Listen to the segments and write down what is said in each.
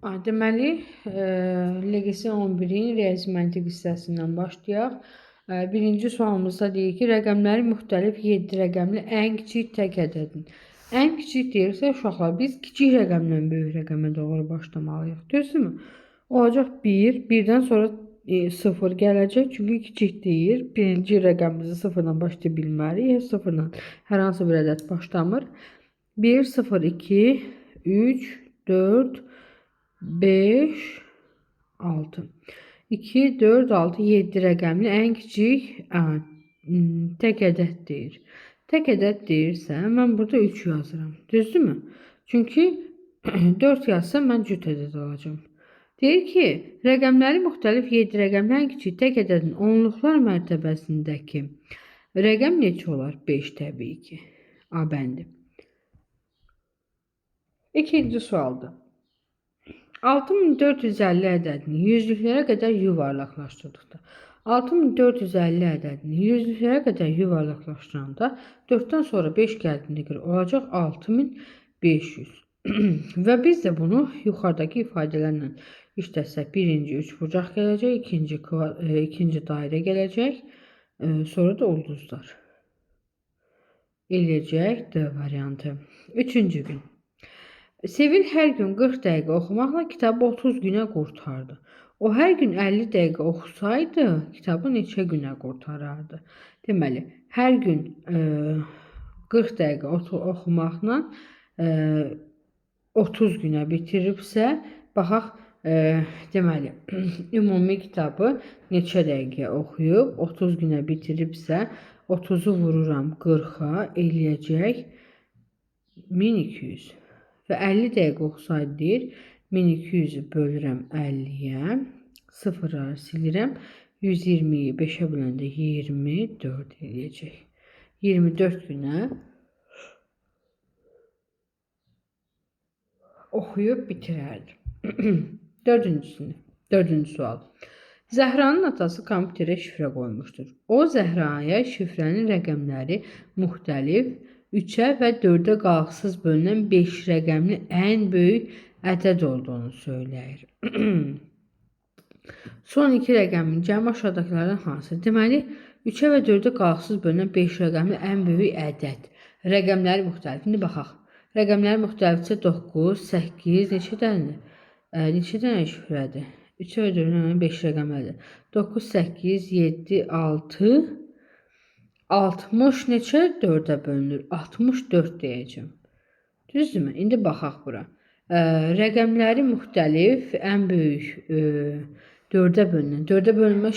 Deməli, LGS 11-in riyazi məntiq hissəsindən başlayaq. Birinci sualımızda deyir ki, rəqəmləri müxtəlif 7 rəqəmli ən kiçik tək ədədin. Ən kiçik deyirsə, uşaqlar, biz kiçik rəqəmdən böyük rəqəmə doğru başlamalıyıq. Düzdürmü? Olacaq 1, 1-dən sonra 0 gələcək, çünki kiçik deyir. Birinci rəqəmimizi 0-dan başlaya bilmərik, 0-dan hər hansı bir ədəd başlamır. 1, 0, 2, 3, 4, 5, 6. 2, 4, 6, 7 rəqəmli ən kiçik tək ədəd deyir. Tək ədəd deyirsə, mən burada 3 yazıram. Düzdürmü? Çünki 4 yazsam mən cüt ədəd alacağım. Deyir ki, rəqəmləri müxtəlif 7 rəqəmli ən kiçik tək ədədin onluqlar mərtəbəsindəki rəqəm neçə olar? 5 təbii ki. A bəndi. İkinci sualdır. 6450 ədədini yüzlüklərə qədər yuvarlaqlaşdırdıqda, 6450 ədədini yüzlüklərə qədər yuvarlaqlaşdıranda 4-dən sonra 5 gəldiyinə görə olacaq 6500. Və biz də bunu yuxarıdakı ifadələrlə işləsək, birinci üçbucaq gələcək, ikinci dairə gələcək, sonra da ulduzlar. Eləyəcək D variantı. Üçüncü gün. Sevil hər gün 40 dəqiqə oxumaqla kitabı 30 günə qurtardı. O hər gün 50 dəqiqə oxusaydı, kitabı neçə günə qurtarardı? Deməli, hər gün 40 dəqiqə oxumaqla 30 günə bitiribsə, baxaq, deməli, ümumi kitabı neçə dəqiqə oxuyub, 30 günə bitiribsə, 30-u vururam 40-a, eləyəcək 1200. Və 50 dəqiqə oxusaydı deyir, 1200-ü bölürəm 50-yə, sıfırları silirəm, 120-yi 5-ə böləndə 24 eləyəcək. 24 günə oxuyub bitirərdi. Dördüncü sual. Zəhranın atası kompüterə şifrə qoymuşdur. O, Zəhraya şifrənin rəqəmləri müxtəlif 3-ə və 4-ə qalxısız bölünən 5 rəqəmli ən böyük ədəd olduğunu söyləyir. Son 2 rəqəmin cəmi aşağıdakilərdən hansı? Deməli, 3-ə və 4-ə qalxısız bölünən 5 rəqəmli ən böyük ədəd. Rəqəmləri müxtəlif. İndi baxaq. Rəqəmləri müxtəlifcə 9, 8, neçə dənə şifrədir? 3-ə və 4-ə 5 rəqəmlidir. 9, 8, 7, 6... 60 neçə 4-ə bölünür? 64 deyəcəm. Düzdürmü? İndi baxaq bura. Rəqəmləri müxtəlif, ən böyük 4-ə bölünür. 4-ə bölünmə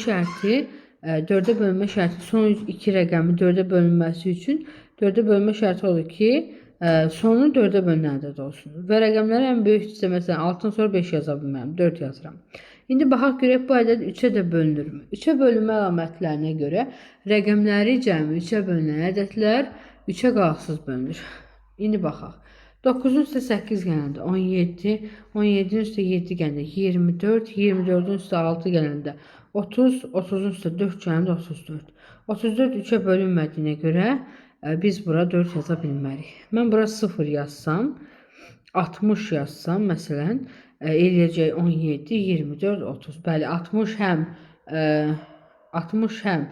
şərti son 2 rəqəmi 4-ə bölünməsi üçün 4-ə bölünmə şərti odur ki, sonu 4-ə bölünən ədəd olsun. Və rəqəmləri ən böyükdürsə, məsələn, 6-dan sonra 5 yaza bilmərəm, 4 yazıram. İndi baxaq görək bu ədəd 3-ə də bölünürmü? 3-ə bölünmə əlamətlərinə görə rəqəmləri cəmi 3-ə bölünən ədədlər 3-ə qalxısız bölünür. İndi baxaq. 9-un üstə 8 gələndə 17, 17-nin üstə 7 gələndə 24, 24-ün üstə 6 gələndə 30, 30-un üstə 4 gələndə 34. 34 3-ə bölünmədiyinə görə biz bura 4 yaza bilmərik. Mən bura 0 yazsam, 60 yazsam, məsələn, eləyəcək 17, 24, 30. Bəli, 60 həm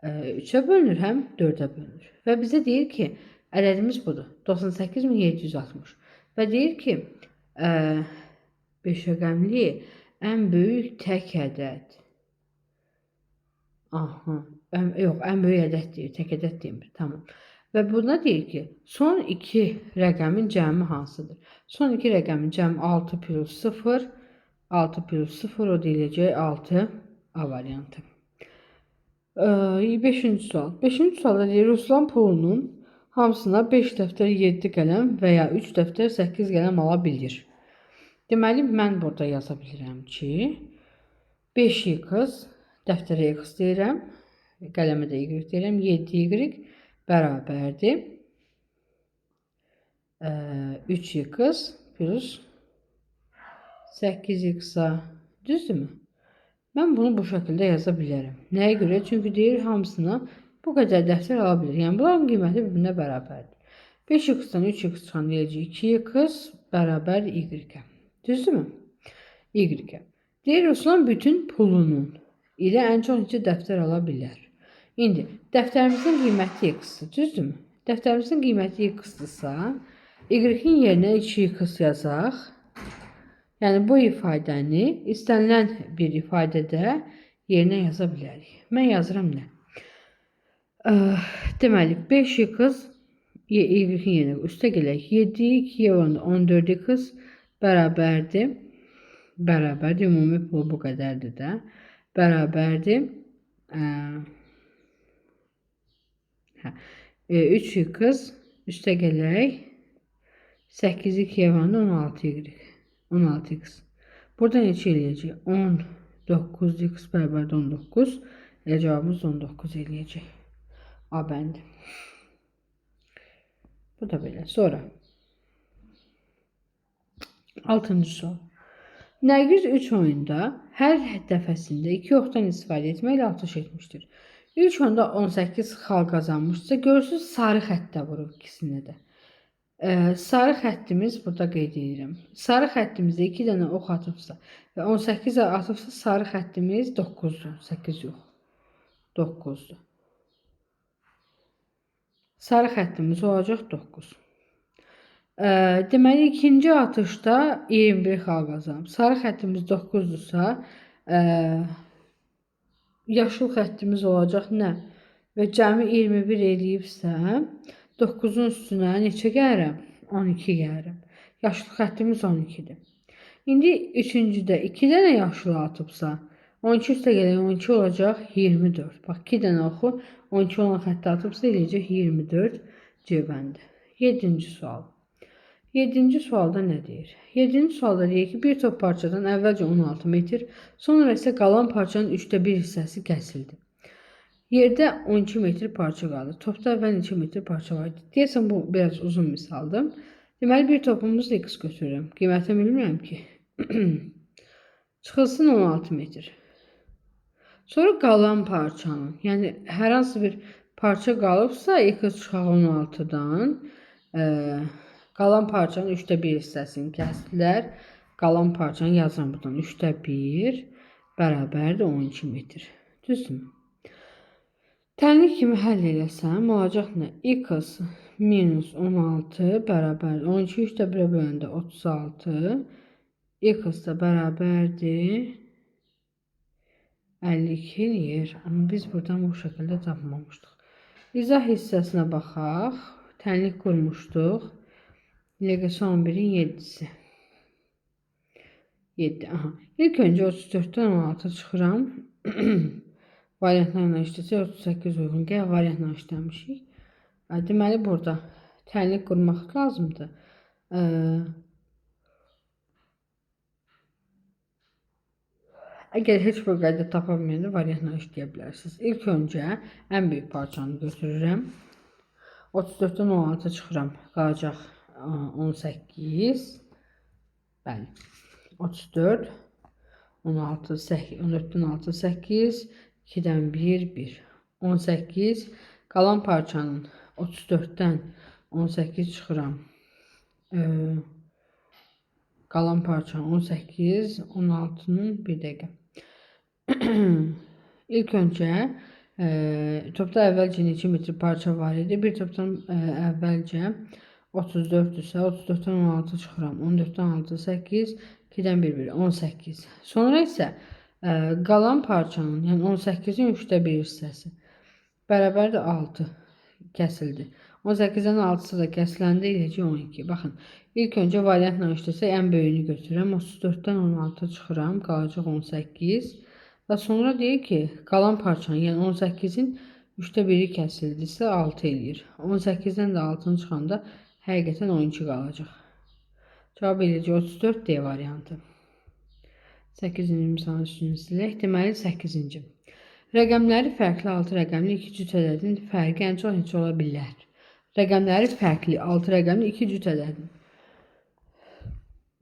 3-ə bölünür, həm 4-ə bölünür. Və bizə deyir ki, ədədimiz budur. 98760. Və deyir ki, 5 rəqəmli ən böyük tək ədəd. Yox, ən böyük ədəd deyir, tək ədəd demir. Tamam. Və buna deyir ki, son 2 rəqəmin cəmi hansıdır? Son 2 rəqəmin cəmi 6 plus 0, 6 plus 0 o deyiləcək 6 A variantı. 5-ci sual. 5-ci sualda deyir, Ruslan pulunun hamısına 5 dəftər 7 qələm və ya 3 dəftər 8 qələm ala bilir. Deməli, mən burada yaza bilirəm ki, 5y dəftərə x deyirəm, qələmə də y deyirəm, 7y bərabərdir 3y plus 8x-a, düzdürmü? Mən bunu bu şəkildə yaza bilərəm. Nəyə görə? Çünki deyir, hamısına bu qədər dəftər ala bilir. Yəni, bunların qiyməti bir-birinə bərabərdir. 5x-dan 3x çıxan deyəcək 2x bərabər y-ə. Düzdürmü? Y-ə. Deyir Ruslan bütün pulunun ilə ən çox neçə dəftər ala bilər? İndi dəftərimizin qiyməti x-dir, düzdürmü? Dəftərimizin qiyməti x-dırsa, y-in yerinə 2x yazaq. Yəni bu ifadəni istənilən bir ifadədə yerinə yaza bilərik. Mən yazıram nə? Deməli 5x y-in yerinə üstə gələk 7, 2-yə 14x bərabərdir. Bərabərdir, ümumi pulu bu qədərdir də. Bərabərdir. 3x üstə gələk 8, 2-yə 16y. 16x. Burada neçə eləyəcək? 19x bərabərdir 19. Cavabımız 19 eləyəcək. A bəndi. Bu da belə. Sonra 6-cı sual. Nərgiz 3 oyunda hər dəfəsində 2 oxdan istifadə etməklə atış etmişdir. İlk oyunda 18 xal qazanmışsa, görürsünüz sarı xəttə vurub ikisini də. Sarı xəttimiz burada qeyd edirəm. Sarı xəttimizdə 2 dənə ox atıbsa və 18 atıbsa sarı xəttimiz 9-dur. 8 yox. 9-dur. Sarı xəttimiz olacaq 9. Deməli, ikinci atışda 21 xal qazanıb. Sarı xəttimiz 9-dursa, yaşıl xəttimiz olacaq nə? Və cəmi 21 eləyibsə, 9-un üstünə neçə gəlirəm? 12 gəlirəm. Yaşıl xəttimiz 12-dir. İndi üçüncüdə 2 dənə yaşıl atıbsa, 12 üstə gələk 12 olacaq 24. Bax, 2 dənə oxu 12 olan xəttə atıbsa eləyəcək 24 cəbəndi. 7-ci sual. 7-ci sualda nə deyir? 7-ci sualda deyir ki, bir top parçadan əvvəlcə 16 metr, sonra isə qalan parçanın 3də 1 hissəsi kəsildi. Yerdə 12 metr parça qaldı. Topda əvvəl neçə metr parça var idi? Deyəsən, bu biraz uzun misaldır. Deməli, bir topumuzda x götürürəm. Qiymətini bilmirəm ki. Çıxılsın 16 metr. Sonra qalan parçanın, yəni hər hansı bir parça qalıbsa, x çıxaq 16-dan, qalan parçanın 3də 1 hissəsini kəsdilər. Qalan parçanı yazıram buradan. 3də 1 bərabərdir 12 metr. Düzdürmü? Tənlik kimi həll eləsəm, olacaq nə? X minus 16 bərabərdir. 12 3də 1-ə böləndə 36. X da bərabərdir 52 eləyir. Amma biz buradan bu şəkildə tapmamışdıq. İzah hissəsinə baxaq. Tənlik qurmuşduq. Leqəsi 11-in 7-si. 7. Aha. İlk öncə 34-dən 16 çıxıram. Variantlarla işləsək 38 uyğun. Gəl variantla işləmişik. Deməli, burada tənlik qurmaq lazımdır. Əgər heç bir qayda tapa bilməyəndə variantla işləyə bilərsiniz. İlk öncə ən böyük parçanı götürürəm. 34-dən 16 çıxıram. Qalacaq 18. Bəli. 34. 16, 8, 14-dən 6, 8. 2-dən 1, 1. 18. Qalan parçanın 34-dən 18 çıxıram. Qalan parçanın 18, 16-nın 1 dəqiqə. İlk öncə topda əvvəlcə neçə metr parça var idi? Bir topdan əvvəlcə 34-dürsə, 34-dən 16 çıxıram. 14-dən 6, 8, 2-dən 1, 1, 18. Sonra isə qalan parçanın, yəni 18-in 3də 1 hissəsi bərabərdir 6 kəsildi. 18-dən 6-sı da kəsiləndə eləcək 12. Baxın, ilk öncə variantla işləsək ən böyüyünü götürürəm. 34-dən 16 çıxıram, qalacaq 18. Və sonra deyir ki, qalan parçanın, yəni 18-in 3də 1-i kəsildisə 6 eləyir. 18-dən də 6-nı çıxanda həqiqətən 12 qalacaq. Cavab eləyəcək 34 D variantı. 8-ci misalın üstünü silək. Deməli 8-ci. Rəqəmləri fərqli 6 rəqəmli 2 cüt ədədin fərqi ən çox neçə ola bilər? Rəqəmləri fərqli 6 rəqəmli 2 cüt ədədin.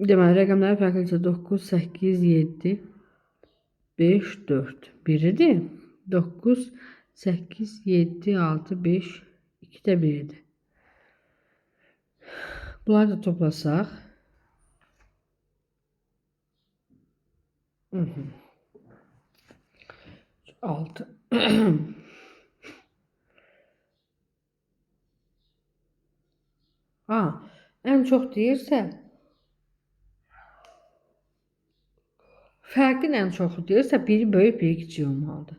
Deməli, rəqəmləri fərqli 9, 8, 7, 5, 4. Biridir. 9, 8, 7, 6, 5, 2 də 1-dir. Bunları da toplasaq. 6. A, en çok deyirsə, fərqin ən çoxu deyirsə, biri böyük, biri kiçik olmalıdır.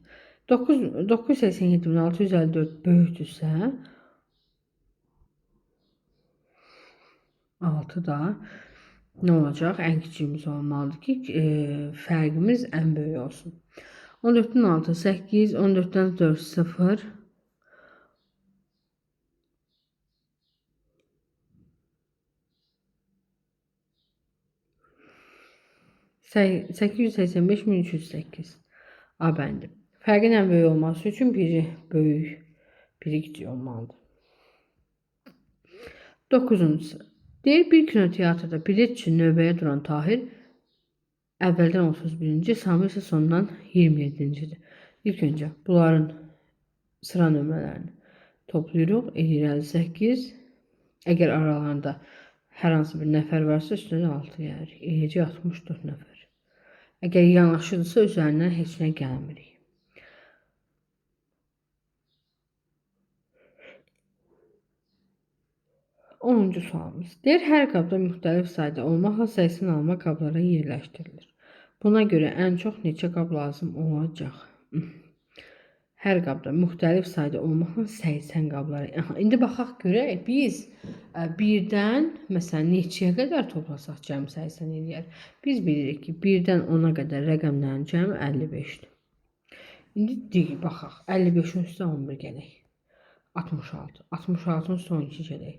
987.654 böyükdürsə, 6 da nə olacaq? Ən kiçiyimiz olmalıdır ki, fərqimiz ən böyük olsun. 14'ün 6 8, 14'ten 4 0. 885.308 A bəndi. Fərqin ən böyük olması üçün biri böyük, biri kiçik olmalıdır. 9-cu. Deyir bir kinoteatrda bilet üçün növbəyə duran Tahir əvvəldən 31-ci, Sami isə sondan 27-cidir. İlk öncə bunların sıra nömrələrini toplayırıq. 58. Əgər aralarında hər hansı bir nəfər varsa üstünə 6 gəlir. 64 nəfər. Əgər yanaşıdırsa üzərindən heç nə gəlmirik. 10-cu sualımız. Deyir hər qabda müxtəlif sayda olmaqla 80 alma qablara yerləşdirilir. Buna görə ən çox neçə qab lazım olacaq? Hər qabda müxtəlif sayda olmaqla 80 qablara. İndi baxaq görək biz birdən məsələn neçəyə qədər toplasaq cəmi 80 eləyər. Biz bilirik ki 1-dən 10-a qədər rəqəmlərin cəmi 55-dir. İndi baxaq 55-in üstə 11 gələk. 66. 66-ın üstə 12 gələk.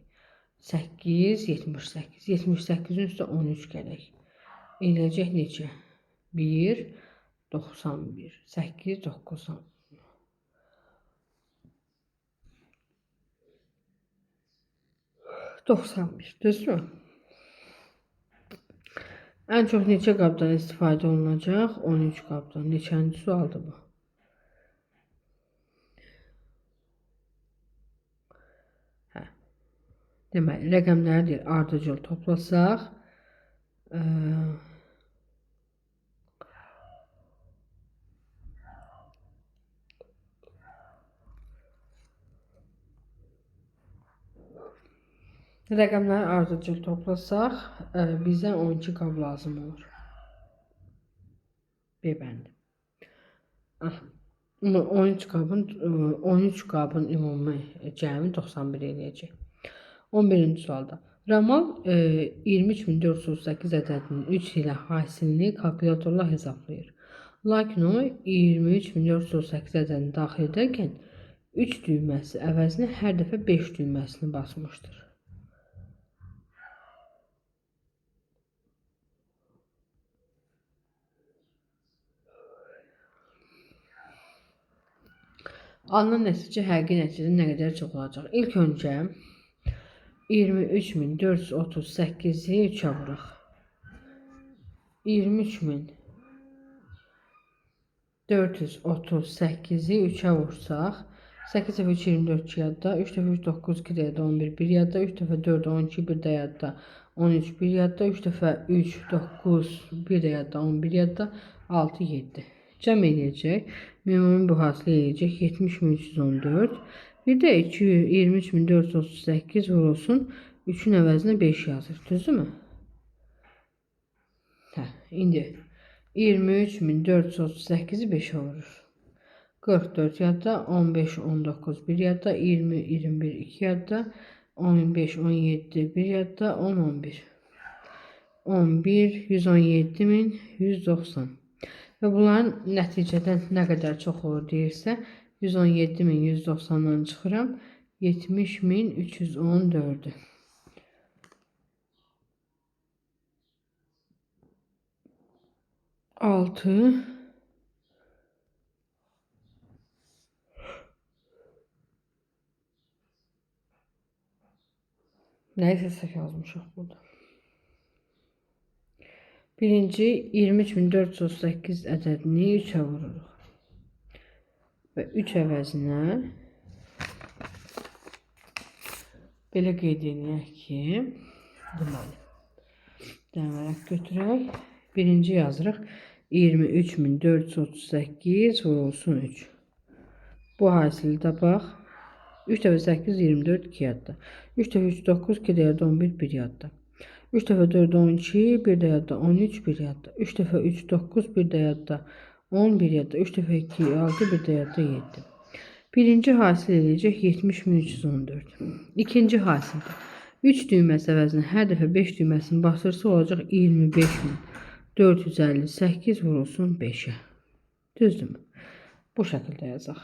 8, 78. 78'in üstə 13 gələk. Eləyəcək neçə? 1, 91. 8, 90. 91. Düzdür? Ən çox neçə qabdan istifadə olunacaq? 13 qabdan. Neçənci sualdır bu? Deməli, rəqəmləri deyir, ardıcıl toplasaq, bizdən 12 qab lazım olur. B bəndi. 13 qabın ümumi cəmi 91 eləyəcək. 11-ci sualda. Ramal 23.438 ədədinin 3 ilə hasilini kalkulatorla hesablayır. Lakin o 23.438 ədədini daxil edərkən 3 düyməsi əvəzinə hər dəfə 5 düyməsini basmışdır. Alınan nəticə həqiqi nəticədən nə qədər çox olacaq? İlk öncə 23.438'i 3'e vuraq. 23.438'i 3'e vursaq, 8 dəfə 3 24 yadda, 3 dəfə 3 9 2 yadda, 11 1 yadda, 3 dəfə 4 12 1 də yadda, 13 1 yadda, 3 dəfə 3 9 1 də yadda, 11 yadda, 6 7. Cəm eləyəcək. Ümumi bu hasilə eləyəcək 70.314. Bir də 23.438 vurulsun. 3'ün əvəzinə 5 yazır. Düzdürmü? İndi 23.438'i 5'e vurur. 44 yadda, 15 19 1 yadda, 20 21 2 yadda, 15 17 1 yadda, 10 11. 11 117.190. Və bunların nəticədən nə qədər çox olur deyirsə, 117.190'dan çıxıram, 70.314'ü. 6 neyse səhv yazmışıq burada. Birinci 23.438 ədədini 3'e vururuq. Və 3 əvəzinə belə qeyd edək ki, deməli, dəmərək götürək. Birinci yazırıq. 23.438 vurulsun 3. Bu hasili tapaq. 3 dəfə 8 24 2 yadda. 3 dəfə 3 9 2 də yadda 11 1 yadda. 3 dəfə 4 12 1 də yadda 13 1 yadda. 3 dəfə 3 9 1 də yadda 11 yadda. 3 dəfə 2 6 1 də yadda 7. Birinci hasil eləyəcək 70.314. İkinci hasildə 3 düyməsi əvəzinə hər dəfə 5 düyməsini basırsa olacaq 25.458 vurulsun 5'e. Düzdürmü? Bu şəkildə yazaq.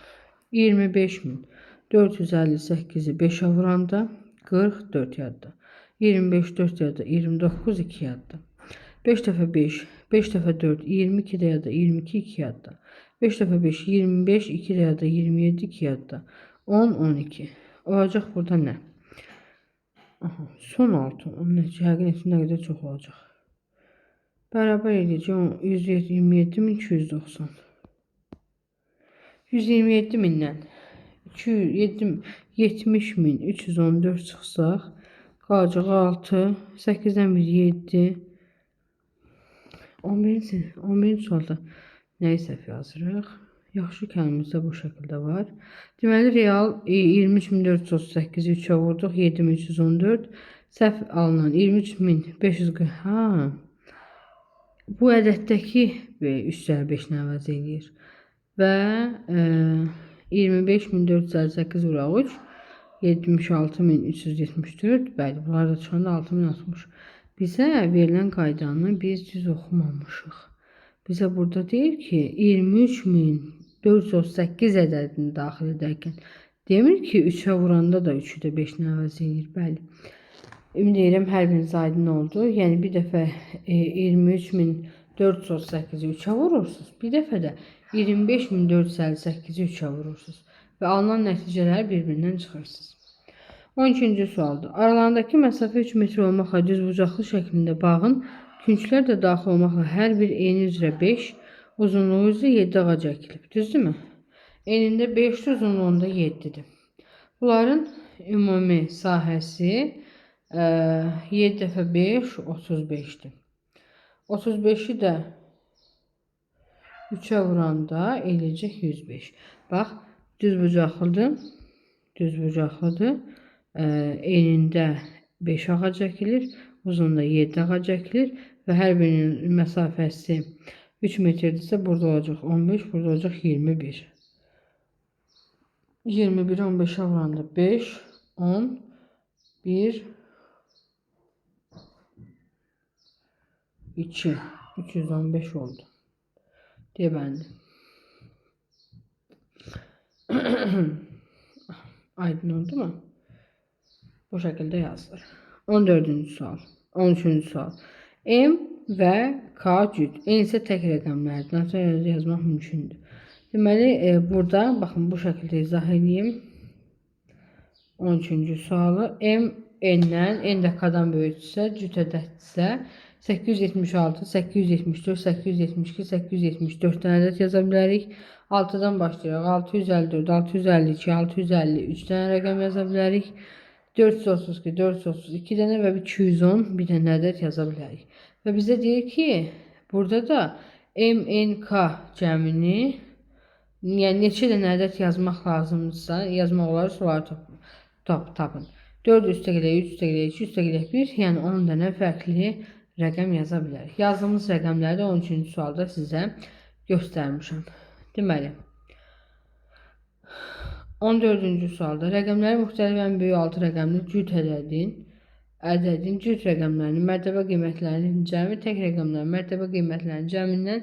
25.458'i 5'e vuranda 44 yadda. 25 4 yadda. 29 2 yadda. 5 dəfə 5 5 dəfə 4 22 də yadda. 22 2 yadda. 5 dəfə 5 25 2 də yadda. 27 2 yadda. 10 12. Olacaq burada nə? Aha, son 6. Onun yəqin etsin nə qədər çox olacaq. Bərabər edəcək 127.290. 127.000'dən 70.314 çıxsaq qalacaq 6, 8'dən 1 7. 11. sualda nəyi səhv yazırıq? Yaxşı kəlməmizdə bu şəkildə var. Deməli real 23.438'i 3'e vurduq 7.314. Səhv alınan 23.540. Ha. Bu ədəddəki 3/5 nə əvəz eləyir? Və 25.458 vuraq 3 76.374. Bəli, bunlar da çıxanda 6060. Bizə verilən qaydanı biz düz oxumamışıq. Bizə burada deyir ki 23.438 ədədini daxil edərkən demir ki 3'e vuranda da 3'ü də 5 nə əvəz eləyir. Bəli. Ümid edirəm hər biriniz aydın oldu. Yəni bir dəfə 23.438'i 3'e vurursunuz. Bir dəfə də 25.458'i 3'e vurursunuz. Və alınan nəticələr bir-birindən çıxırsınız. 12-ci sualda. Aralarındakı məsafə 3 metr olmaqla düzbucaqlı şəklində bağın künclər də daxil olmaqla hər bir eni üzrə 5, uzunluğu üzrə 7 ağac əkilib. Düzdürmü? Enində 5'dir, uzunluğunda 7'dir. Bunların ümumi sahəsi 7 dəfə 5 35'dir. 35'i də 3'e vuranda eləyəcək 105. Bax, düzbucaqlıdır. Düzbucaqlıdır. Enində 5 ağac əkilir, uzunluğunda 7 ağac əkilir və hər birinin məsafəsi 3 metrdirsə burada olacaq 15, burada olacaq 21. 21'i 15'e vuranda 5, 10, 1, 2, 315 oldu. Deməli. Aydın oldu mu? Bu şəkildə yazılır. 14-cü sual. 13-cü sual. M və K cüt. N isə tək rəqəmlərdir. Naturalda yazmaq mümkündür. Deməli, burada baxın bu şəkildə izah edeyim. 13-cü sualı. M N-dən, N də K-dan böyükdürsə, cüt ədəddirsə 876, 874, 872, 874 dənə ədəd yaza bilərik. 6-dan başlayırıq. 654, 652, 653 dənə rəqəm yaza bilərik. 432, 432 dənə və 210 bir dənə ədəd yaza bilərik. Və bizə deyir ki, burada da MNK cəmini, yəni neçə dənə ədəd yazmaq lazımdırsa, yazmaq olar, suları tapın. 4 üstəgələk, 3 üstəgələk, 2 üstəgələk 1, yəni 10 dənə fərqli rəqəm yaza bilərik. Yazdığımız rəqəmləri də 13-cü sualda sizə göstərmişəm. Deməli, 14-cü sualda rəqəmləri müxtəlif ən böyük 6 rəqəmli cüt ədədin cüt rəqəmlərinin mərtəbə qiymətlərinin cəmi tək rəqəmlərin mərtəbə qiymətlərinin cəmindən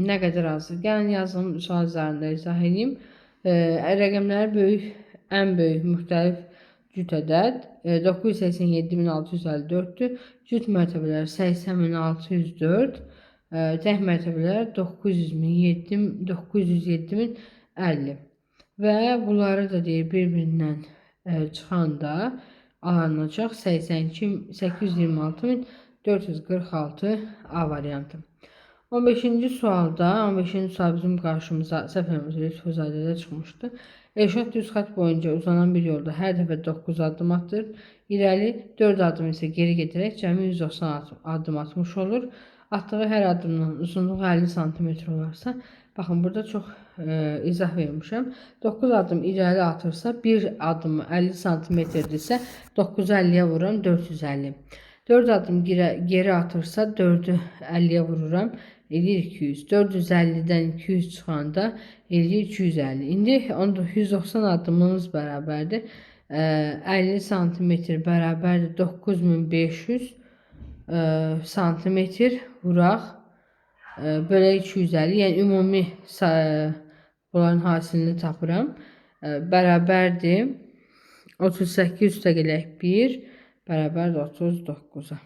nə qədər azdır? Gəlin yazılım sual üzərində izah edeyim. Rəqəmləri ən böyük müxtəlif cüt ədəd 987.654'dür. Cüt mərtəbələri 80.604, tək mərtəbələr 907.050 və bunları da deyir bir-birindən çıxanda alınacaq 826.446 A variantı. 15-ci sualda, 15-ci sual bizim qarşımıza səhv eləmirəmsə Lütfuzadədə çıxmışdı. Elşad düz xətt boyunca uzanan bir yolda hər dəfə 9 addım atır. İrəli 4 addım isə geri gedərək cəmi 190 addım atmış olur. Atdığı hər addımdan uzunluğu 50 sm olarsa, baxın burada çox izah vermişəm. 9 addım irəli atırsa, bir addımı 50 sm-dirsə, 9-u 50-yə vururam, 450. 4 addım geri atırsa, 4'ü 50'ye vururam, eləyir 200. 450'den 200 çıxanda eləyir 250. İndi 190 addımımız bərabərdir. 50 sm bərabərdir 9500 santimetr vuraq. Belə 250. Yəni ümumi bunların hasilini tapıram. Bərabərdir 38 üstəgələk 1 bərabərdir 39'a.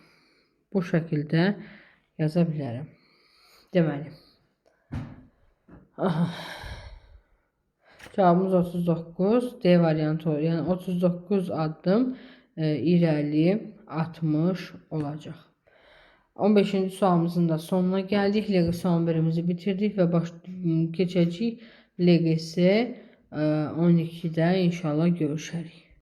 Bu şəkildə yaza bilərəm. Deməli. Cavabımız 39. D variantı olur. Yəni 39 addım irəli atmış olacaq. 15-ci sualımızın da sonuna gəldik. LGS 11-imizi bitirdik və keçəcəyik LGS 12-də inşallah görüşərik.